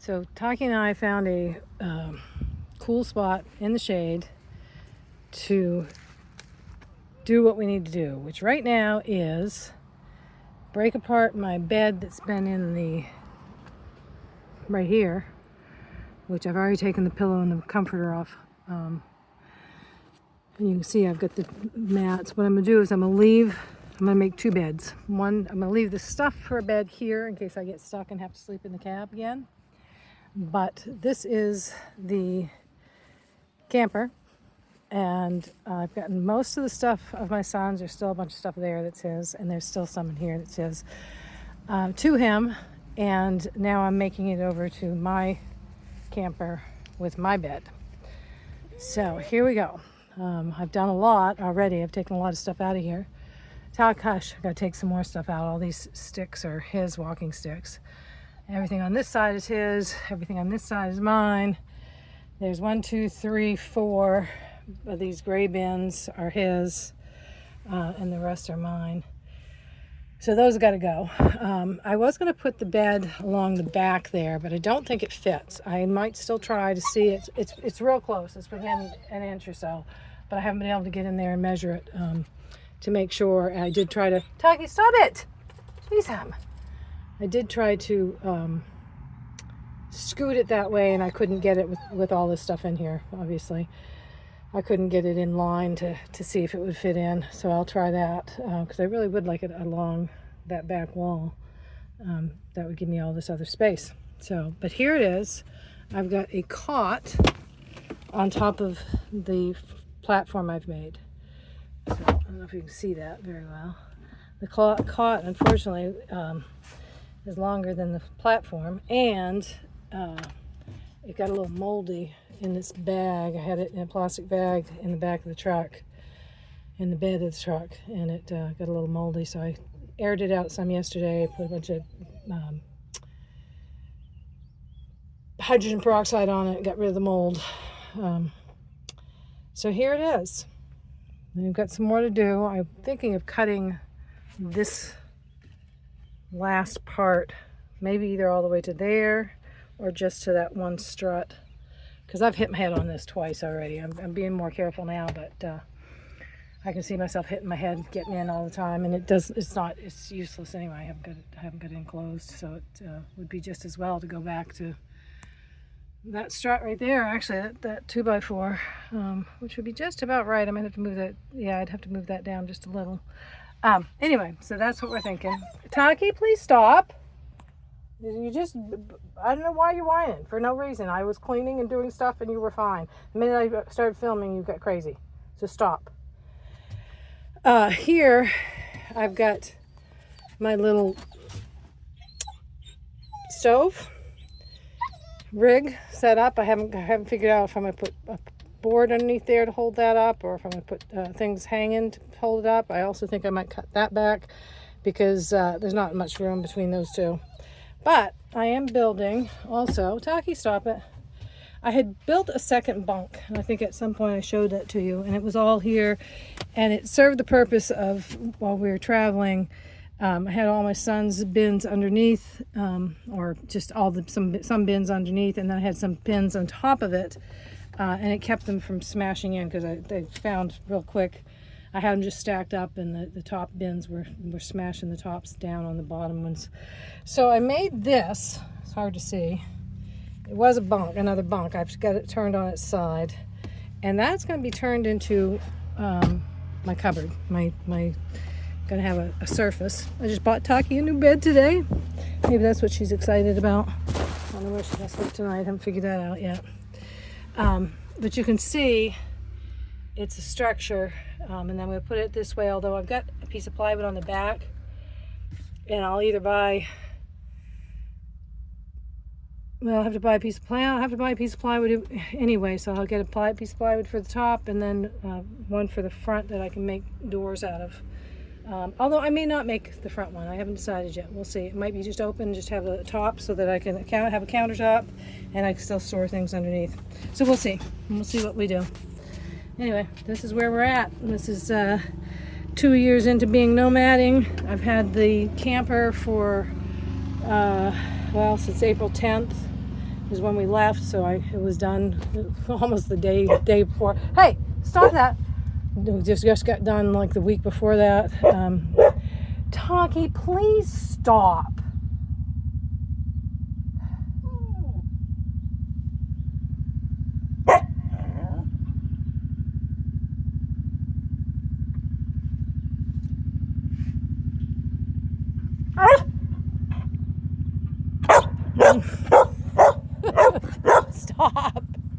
So Taki and I found a cool spot in the shade to do what we need to do, which right now is break apart my bed that's been in the right here, which I've already taken the pillow and the comforter off. And you can see I've got the mats. What I'm gonna do is I'm gonna make two beds. One, I'm gonna leave the stuff for a bed here in case I get stuck and have to sleep in the cab again. But this is the camper, and I've gotten most of the stuff of my son's. There's still a bunch of stuff there that's his, and there's still some in here that's his, to him. And now I'm making it over to my camper with my bed. So here we go. I've done a lot already. I've taken a lot of stuff out of here. Gosh, I gotta take some more stuff out. All these sticks are his walking sticks. Everything on this side is his. Everything on this side is mine. There's 1, 2, 3, 4 of these gray bins are his, and the rest are mine. So those got to go. I was going to put the bed along the back there, but I don't think it fits. I might still try to see. It's real close. It's within an inch or so, but I haven't been able to get in there and measure it to make sure. And I did try to. Taki, stop it! Jeez, I did try to scoot it that way, and I couldn't get it with all this stuff in here. Obviously, I couldn't get it in line to see if it would fit in. So I'll try that because I really would like it along that back wall. That would give me all this other space. So, but here it is. I've got a cot on top of the platform I've made. So I don't know if you can see that very well. The cot, unfortunately, is longer than the platform, and it got a little moldy in this bag. I had it in a plastic bag in the back of the truck, in the bed of the truck, and it got a little moldy, so I aired it out some yesterday, put a bunch of hydrogen peroxide on it, got rid of the mold. So here it is. We've got some more to do. I'm thinking of cutting this last part, maybe either all the way to there or just to that one strut, because I've hit my head on this twice already. I'm being more careful now, but I can see myself hitting my head, getting in all the time, and it's useless anyway. I haven't got it enclosed, so it would be just as well to go back to that strut right there. Actually, that 2x4, which would be just about right. I might have to move that. Yeah, I'd have to move that down just a little. Anyway, so that's what we're thinking. Taki, please stop. You just, I don't know why you're whining for no reason. I was cleaning and doing stuff and you were fine. The minute I started filming, you got crazy. So stop. Here, I've got my little stove rig set up. I haven't figured out if I'm going to put a board underneath there to hold that up, or if I'm going to put things hanging to hold it up. I also think I might cut that back because there's not much room between those two. But I am building also. Taki, stop it. I had built a second bunk, and I think at some point I showed that to you, and it was all here, and it served the purpose of, while we were traveling, I had all my son's bins underneath, or just some bins underneath, and then I had some bins on top of it, and it kept them from smashing in, because they found real quick I had them just stacked up, and the top bins were smashing the tops down on the bottom ones. So I made this. It's hard to see. It was another bunk. I've got it turned on its side, and that's going to be turned into my cupboard. Gonna have a surface. I just bought Taki a new bed today. Maybe that's what she's excited about. I don't know where she's gonna sleep tonight. I haven't figured that out yet. But you can see it's a structure, and then I'm going to put it this way, although I've got a piece of plywood on the back, and I'll either I'll have to buy a piece of plywood anyway, so I'll get a piece of plywood for the top, and then one for the front that I can make doors out of. Although I may not make the front one. I haven't decided yet. We'll see. It might be just open, just have a top so that I can have a countertop, and I can still store things underneath. So we'll see. We'll see what we do. Anyway, this is where we're at. This is 2 years into being nomading. I've had the camper for, since April 10th. is when we left, so it was done almost the day before. Hey, stop that. Just got done like the week before that. Taki, please stop.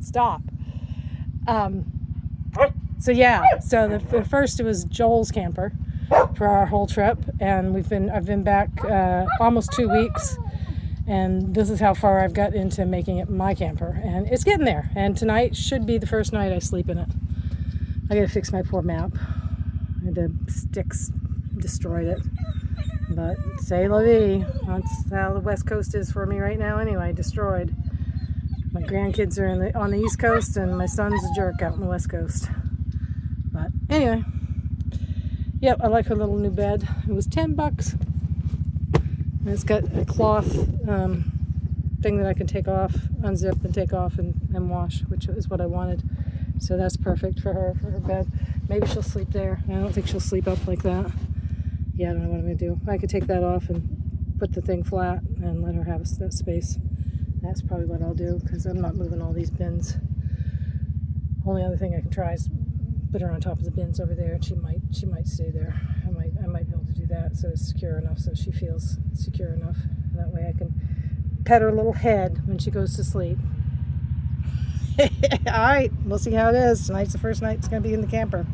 Stop. So yeah, so the first it was Joel's camper for our whole trip, and I've been back almost 2 weeks, and this is how far I've got into making it my camper, and it's getting there. And tonight should be the first night I sleep in it. I gotta fix my poor map. The sticks destroyed it, but c'est la vie. That's how the West Coast is for me right now. Anyway, destroyed. My grandkids are on the East Coast, and my son's a jerk out on the West Coast. But anyway, yep, I like her little new bed. It was $10. And it's got a cloth thing that I can take off, unzip and take off and wash, which is what I wanted. So that's perfect for her bed. Maybe she'll sleep there. I don't think she'll sleep up like that. Yeah, I don't know what I'm going to do. I could take that off and put the thing flat and let her have that space. That's probably what I'll do, because I'm not moving all these bins. Only other thing I can try is put her on top of the bins over there, and she might stay there. I might be able to do that so it's secure enough, so she feels secure enough. And that way I can pet her little head when she goes to sleep. All right, we'll see how it is. Tonight's the first night it's going to be in the camper.